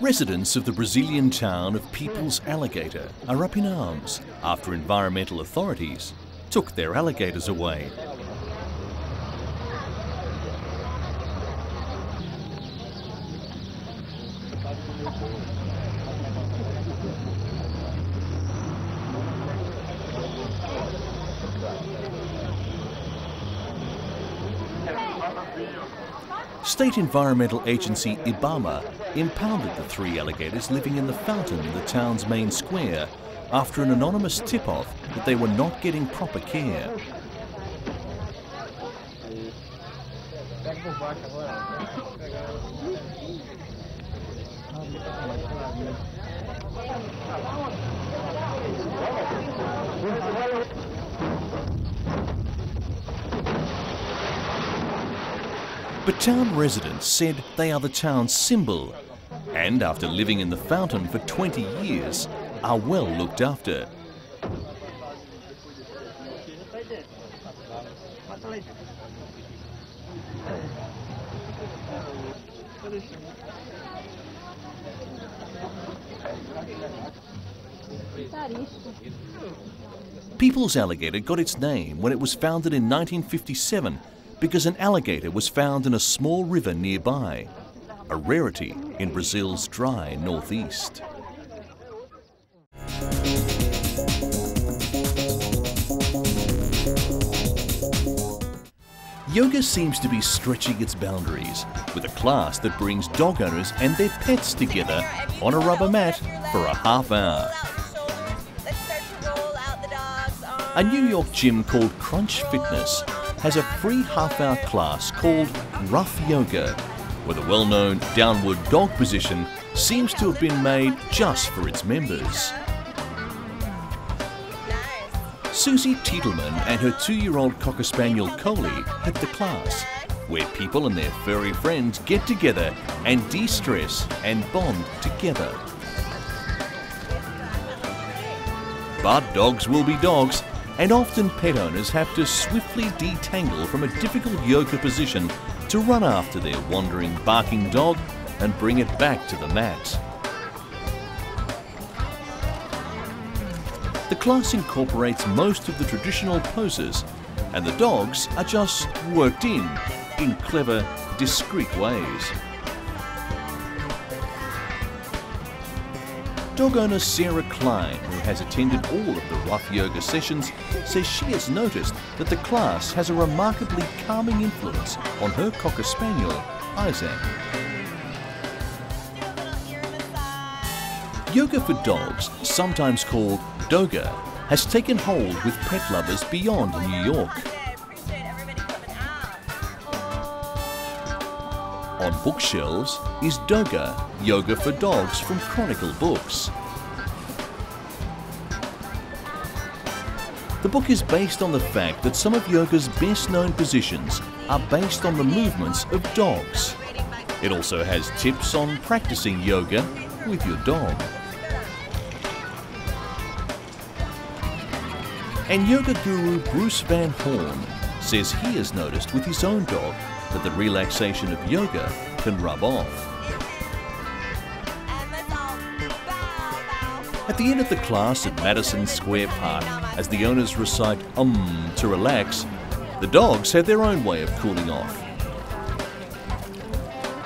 Residents of the Brazilian town of People's Alligator are up in arms after environmental authorities took their alligators away. State Environmental Agency IBAMA impounded the 3 alligators living in the fountain in the town's main square after an anonymous tip-off that they were not getting proper care. But town residents said they are the town's symbol, and after living in the fountain for 20 years, are well looked after. People's Alligator got its name when it was founded in 1957 because an alligator was found in a small river nearby, a rarity in Brazil's dry northeast. Yoga seems to be stretching its boundaries with a class that brings dog owners and their pets together on a rubber mat for a half hour. A New York gym called Crunch Fitness has a free half-hour class called Rough Yoga, where the well-known downward dog position seems to have been made just for its members. Susie Tiedelman and her 2-year-old Cocker Spaniel Coley hit the class, where people and their furry friends get together and de-stress and bond together. But dogs will be dogs, and often pet owners have to swiftly detangle from a difficult yoga position to run after their wandering, barking dog and bring it back to the mat. The class incorporates most of the traditional poses, and the dogs are just worked in clever, discreet ways. Dog owner Sarah Klein, who has attended all of the rough yoga sessions, says she has noticed that the class has a remarkably calming influence on her Cocker Spaniel, Isaac. Yoga for dogs, sometimes called Doga, has taken hold with pet lovers beyond New York. On bookshelves is Doga, Yoga for Dogs from Chronicle Books. The book is based on the fact that some of yoga's best known positions are based on the movements of dogs. It also has tips on practicing yoga with your dog. And yoga guru Bruce Van Horn says he has noticed with his own dog that the relaxation of yoga can rub off. At the end of the class at Madison Square Park, as the owners recite to relax, the dogs have their own way of cooling off.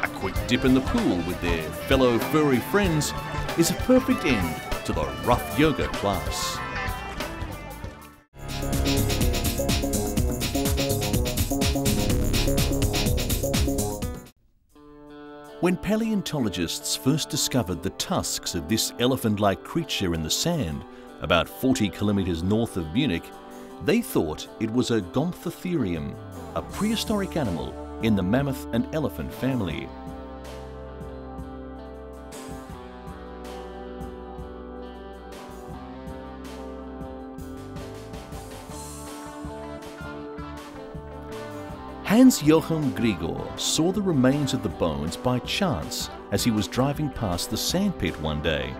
A quick dip in the pool with their fellow furry friends is a perfect end to the rough yoga class. When paleontologists first discovered the tusks of this elephant-like creature in the sand, about 40 kilometers north of Munich, they thought it was a Gomphotherium, a prehistoric animal in the mammoth and elephant family. Hans-Joachim Grigor saw the remains of the bones by chance as he was driving past the sandpit one day.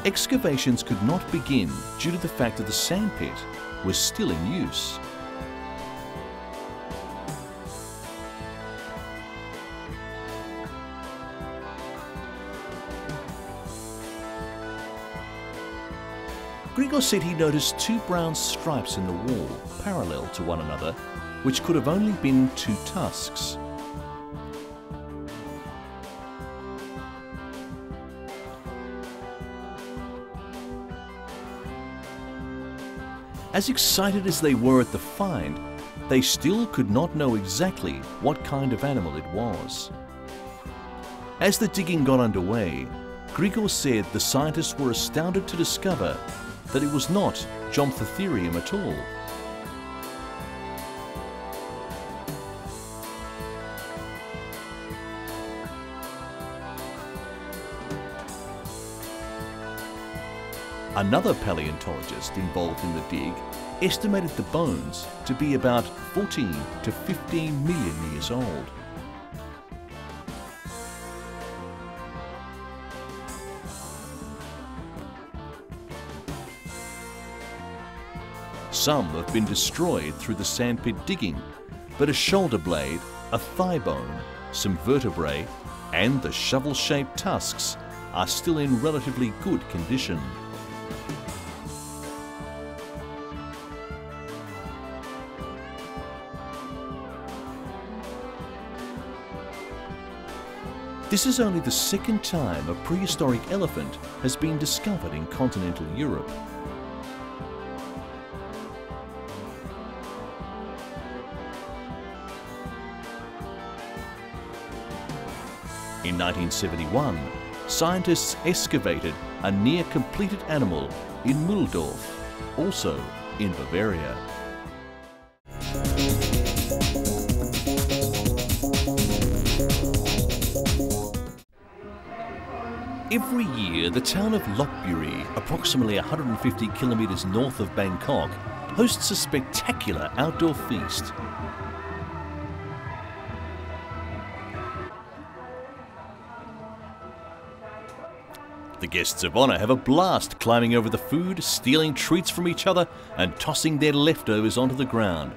excavations could not begin due to the fact that the sandpit was still in use. Grigor said he noticed two brown stripes in the wall, parallel to one another, which could have only been two tusks. As excited as they were at the find, they still could not know exactly what kind of animal it was. As the digging got underway, Grigor said the scientists were astounded to discover that it was not Gomphotherium at all. Another paleontologist involved in the dig estimated the bones to be about 14 to 15 million years old. Some have been destroyed through the sandpit digging, but a shoulder blade, a thigh bone, some vertebrae, and the shovel-shaped tusks are still in relatively good condition. This is only the second time a prehistoric elephant has been discovered in continental Europe. In 1971, scientists excavated a near-completed animal in Mühldorf, also in Bavaria. Every year, the town of Lopburi, approximately 150 kilometres north of Bangkok, hosts a spectacular outdoor feast. The guests of honour have a blast climbing over the food, stealing treats from each other and tossing their leftovers onto the ground.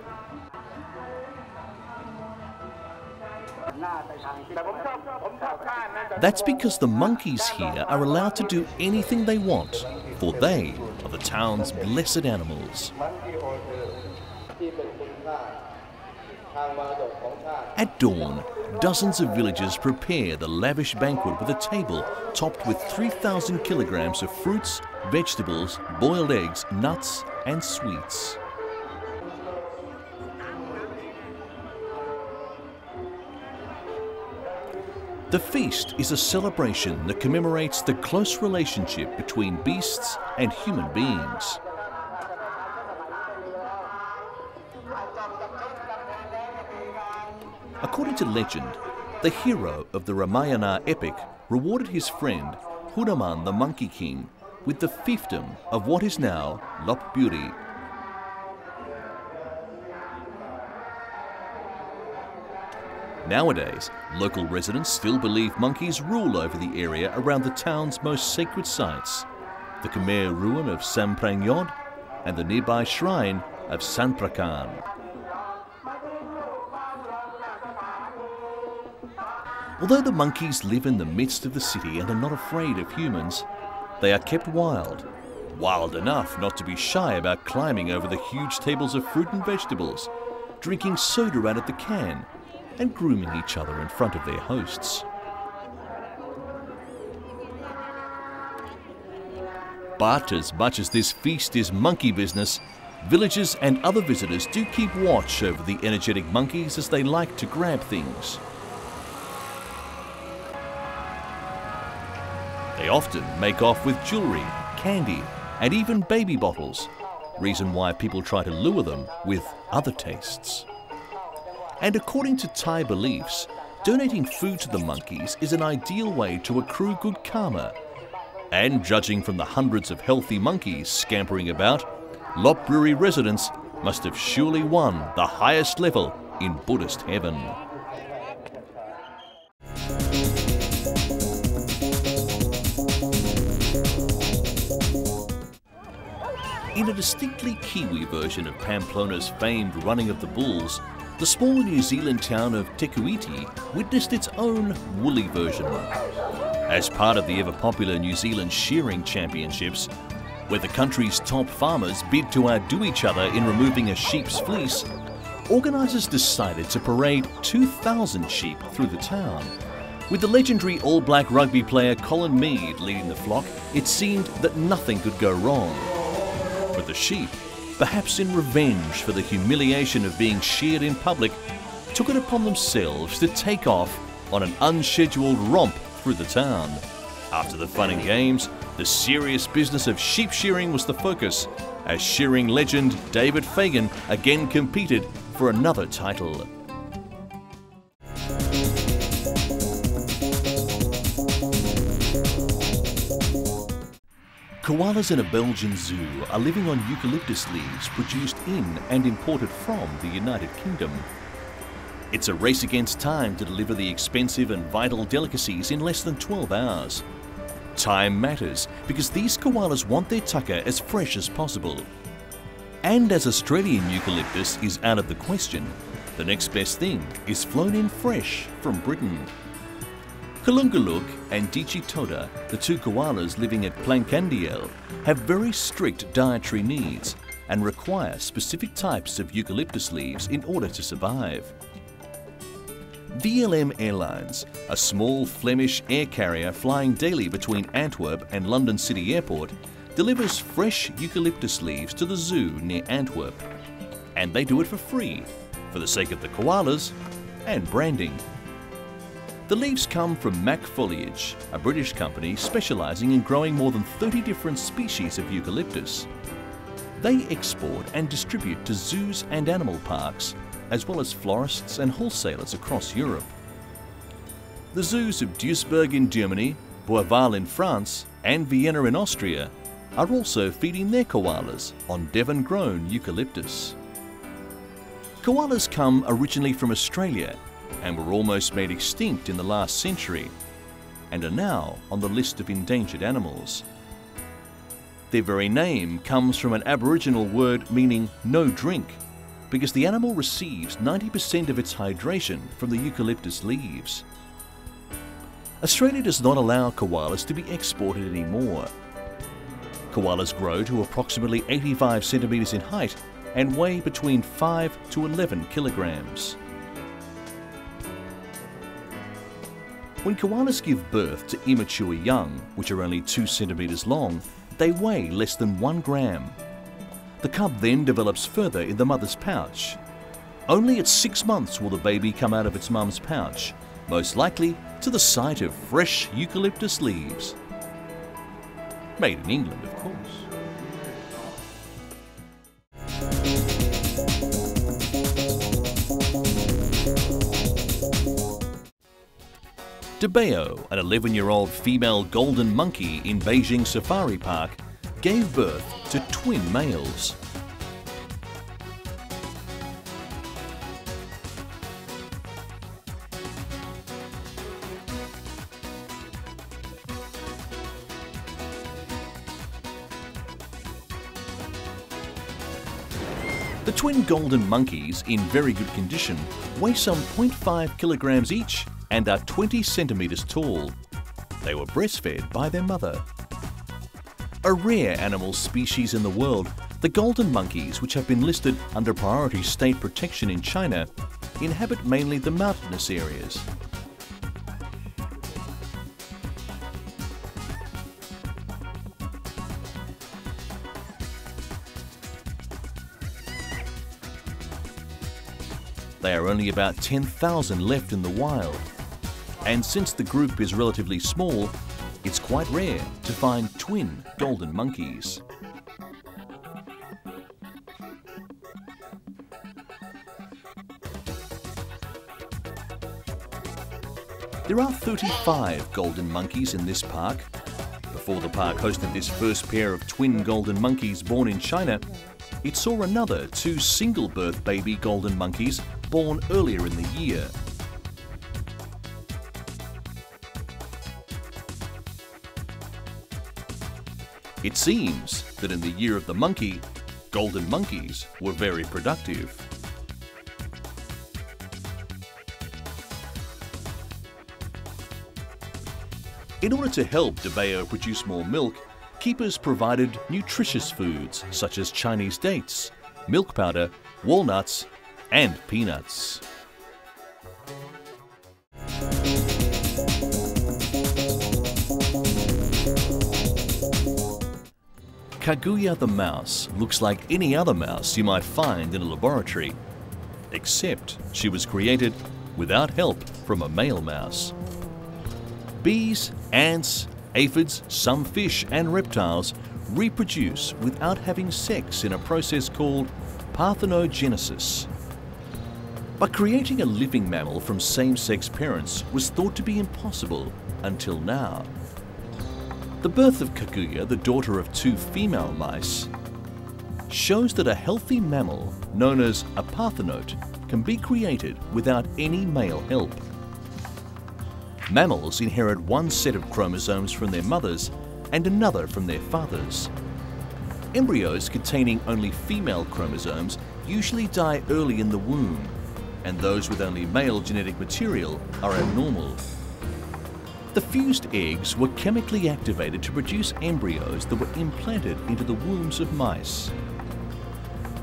That's because the monkeys here are allowed to do anything they want, for they are the town's blessed animals. At dawn, dozens of villagers prepare the lavish banquet with a table topped with 3,000 kilograms of fruits, vegetables, boiled eggs, nuts and sweets. The feast is a celebration that commemorates the close relationship between beasts and human beings. According to legend, the hero of the Ramayana epic rewarded his friend Hanuman the Monkey King with the fiefdom of what is now Lopburi. Nowadays, local residents still believe monkeys rule over the area around the town's most sacred sites, the Khmer ruin of Samprangyod and the nearby shrine of Sanprakan. Although the monkeys live in the midst of the city and are not afraid of humans, they are kept wild. Wild enough not to be shy about climbing over the huge tables of fruit and vegetables, drinking soda out of the can, and grooming each other in front of their hosts. But as much as this feast is monkey business, villagers and other visitors do keep watch over the energetic monkeys as they like to grab things. They often make off with jewellery, candy, and even baby bottles, reason why people try to lure them with other tastes. And according to Thai beliefs, donating food to the monkeys is an ideal way to accrue good karma. And judging from the hundreds of healthy monkeys scampering about, Lopburi residents must have surely won the highest level in Buddhist heaven. In a distinctly Kiwi version of Pamplona's famed Running of the Bulls, the small New Zealand town of Te Kuiti witnessed its own woolly version. As part of the ever-popular New Zealand Shearing Championships, where the country's top farmers bid to outdo each other in removing a sheep's fleece, organisers decided to parade 2,000 sheep through the town. With the legendary All Black rugby player Colin Mead leading the flock, it seemed that nothing could go wrong. But the sheep, perhaps in revenge for the humiliation of being sheared in public, took it upon themselves to take off on an unscheduled romp through the town. After the fun and games, the serious business of sheep shearing was the focus, as shearing legend David Fagan again competed for another title. Koalas in a Belgian zoo are living on eucalyptus leaves produced in and imported from the United Kingdom. It's a race against time to deliver the expensive and vital delicacies in less than 12 hours. Time matters because these koalas want their tucker as fresh as possible. And as Australian eucalyptus is out of the question, the next best thing is flown in fresh from Britain. Kulungaluk and Dichitoda, the two koalas living at Plankandiel, have very strict dietary needs and require specific types of eucalyptus leaves in order to survive. VLM Airlines, a small Flemish air carrier flying daily between Antwerp and London City Airport, delivers fresh eucalyptus leaves to the zoo near Antwerp. And they do it for free, for the sake of the koalas and branding. The leaves come from Mac Foliage, a British company specialising in growing more than 30 different species of eucalyptus. They export and distribute to zoos and animal parks, as well as florists and wholesalers across Europe. The zoos of Duisburg in Germany, Bourval in France, and Vienna in Austria are also feeding their koalas on Devon-grown eucalyptus. Koalas come originally from Australia and were almost made extinct in the last century, and are now on the list of endangered animals. Their very name comes from an Aboriginal word meaning no drink, because the animal receives 90% of its hydration from the eucalyptus leaves. Australia does not allow koalas to be exported anymore. Koalas grow to approximately 85 centimetres in height and weigh between 5 to 11 kilograms. When koalas give birth to immature young, which are only 2 centimetres long, they weigh less than 1 gram. The cub then develops further in the mother's pouch. Only at 6 months will the baby come out of its mum's pouch, most likely to the sight of fresh eucalyptus leaves. Made in England, of course. Debeo, an 11-year-old female golden monkey in Beijing Safari Park, gave birth to twin males. The twin golden monkeys, in very good condition, weigh some 0.5 kilograms each and are 20 centimetres tall. They were breastfed by their mother. A rare animal species in the world, the golden monkeys, which have been listed under priority state protection in China, inhabit mainly the mountainous areas. There are only about 10,000 left in the wild, and since the group is relatively small, it's quite rare to find twin golden monkeys. There are 35 golden monkeys in this park. Before the park hosted this first pair of twin golden monkeys born in China, it saw another 2 single-birth baby golden monkeys born earlier in the year. It seems that in the year of the monkey, golden monkeys were very productive. In order to help DeBeo produce more milk, keepers provided nutritious foods such as Chinese dates, milk powder, walnuts, and peanuts. Kaguya the mouse looks like any other mouse you might find in a laboratory, except she was created without help from a male mouse. Bees, ants, aphids, some fish and reptiles reproduce without having sex in a process called parthenogenesis. But creating a living mammal from same-sex parents was thought to be impossible until now. The birth of Kaguya, the daughter of 2 female mice, shows that a healthy mammal known as a parthenote can be created without any male help. Mammals inherit one set of chromosomes from their mothers and another from their fathers. Embryos containing only female chromosomes usually die early in the womb, and those with only male genetic material are abnormal. The fused eggs were chemically activated to produce embryos that were implanted into the wombs of mice.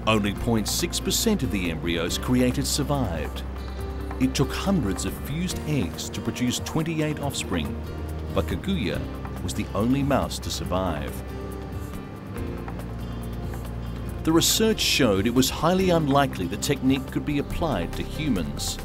Only 0.6% of the embryos created survived. It took hundreds of fused eggs to produce 28 offspring, but Kaguya was the only mouse to survive. The research showed it was highly unlikely the technique could be applied to humans.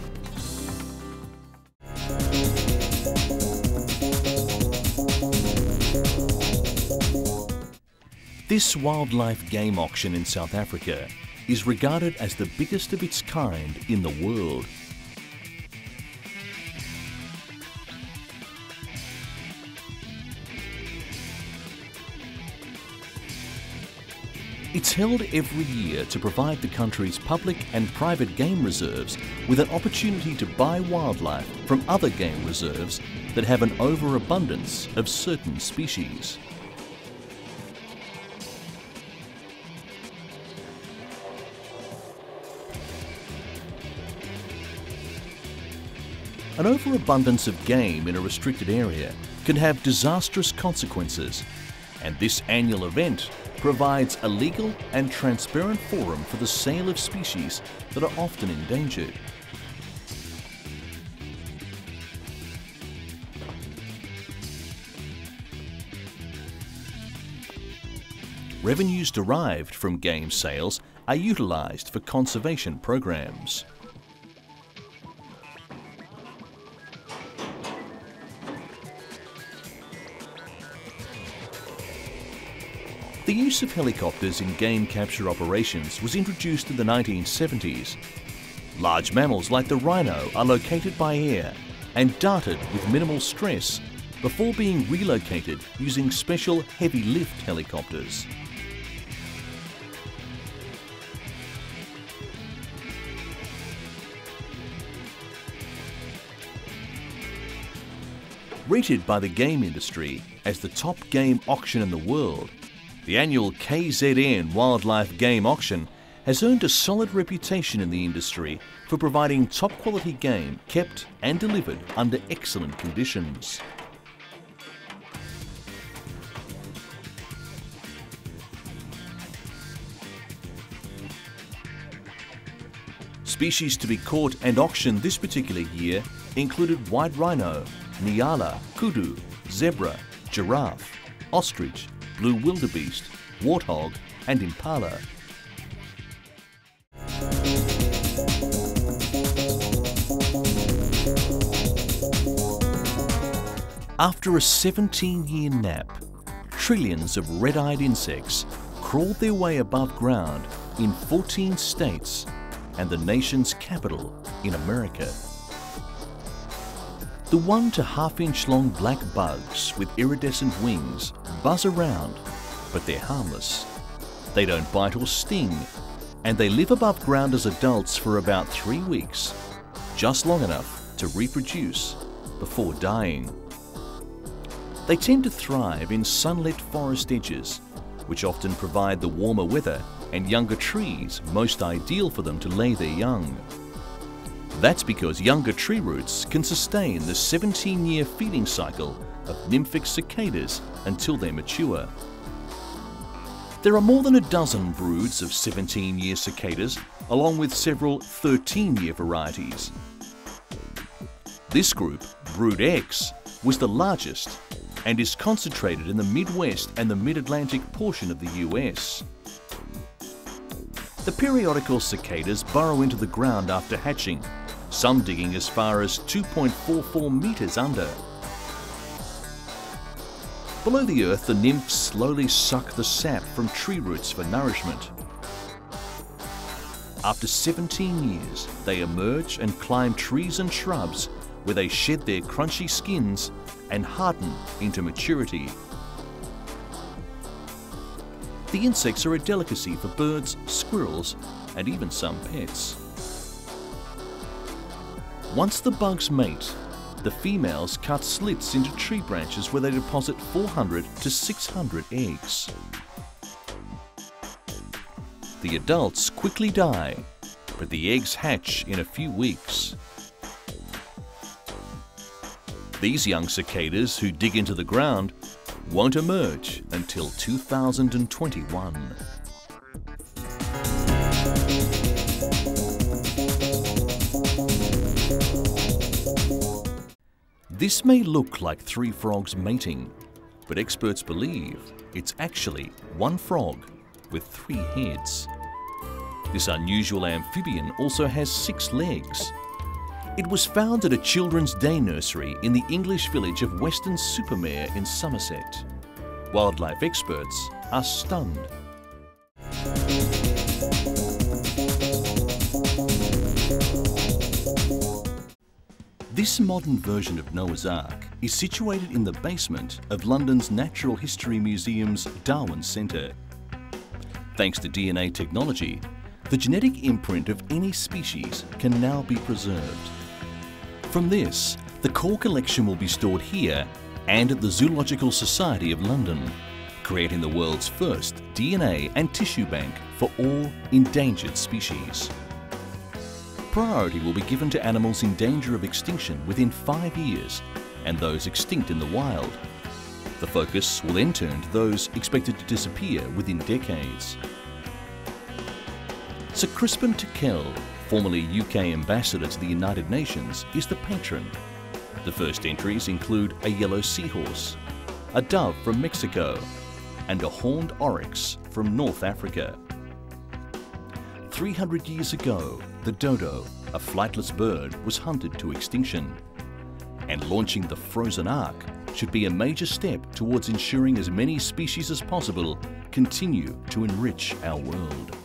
This wildlife game auction in South Africa is regarded as the biggest of its kind in the world. It's held every year to provide the country's public and private game reserves with an opportunity to buy wildlife from other game reserves that have an overabundance of certain species. An overabundance of game in a restricted area can have disastrous consequences, and this annual event provides a legal and transparent forum for the sale of species that are often endangered. Revenues derived from game sales are utilised for conservation programs. The use of helicopters in game capture operations was introduced in the 1970s. Large mammals like the rhino are located by air and darted with minimal stress before being relocated using special heavy lift helicopters. Rated by the game industry as the top game auction in the world, the annual KZN Wildlife Game Auction has earned a solid reputation in the industry for providing top-quality game kept and delivered under excellent conditions. Species to be caught and auctioned this particular year included white rhino, nyala, kudu, zebra, giraffe, ostrich, blue wildebeest, warthog and impala. After a 17-year nap, trillions of red-eyed insects crawled their way above ground in 14 states and the nation's capital in America. The 1 to half-inch long black bugs with iridescent wings buzz around, but they're harmless. They don't bite or sting, and they live above ground as adults for about 3 weeks, just long enough to reproduce before dying. They tend to thrive in sunlit forest edges which often provide the warmer weather, and younger trees, most ideal for them to lay their young. That's because younger tree roots can sustain the 17-year feeding cycle of nymphic cicadas until they mature. There are more than a dozen broods of 17-year cicadas, along with several 13-year varieties. This group, Brood X, was the largest and is concentrated in the Midwest and the Mid-Atlantic portion of the US. The periodical cicadas burrow into the ground after hatching, some digging as far as 2.44 meters under. Below the earth, the nymphs slowly suck the sap from tree roots for nourishment. After 17 years, they emerge and climb trees and shrubs where they shed their crunchy skins and harden into maturity. The insects are a delicacy for birds, squirrels, and even some pets. Once the bugs mate, the females cut slits into tree branches where they deposit 400 to 600 eggs. The adults quickly die, but the eggs hatch in a few weeks. These young cicadas who dig into the ground won't emerge until 2021. This may look like three frogs mating, but experts believe it's actually one frog with three heads. This unusual amphibian also has 6 legs. It was found at a children's day nursery in the English village of Weston-super-Mare in Somerset. Wildlife experts are stunned. This modern version of Noah's Ark is situated in the basement of London's Natural History Museum's Darwin Centre. Thanks to DNA technology, the genetic imprint of any species can now be preserved. From this, the core collection will be stored here and at the Zoological Society of London, creating the world's first DNA and tissue bank for all endangered species. Priority will be given to animals in danger of extinction within 5 years and those extinct in the wild. The focus will then turn to those expected to disappear within decades. Sir Crispin Tickell, formerly UK Ambassador to the United Nations, is the patron. The first entries include a yellow seahorse, a dove from Mexico, and a horned oryx from North Africa. 300 years ago, the dodo, a flightless bird, was hunted to extinction. And launching the Frozen Ark should be a major step towards ensuring as many species as possible continue to enrich our world.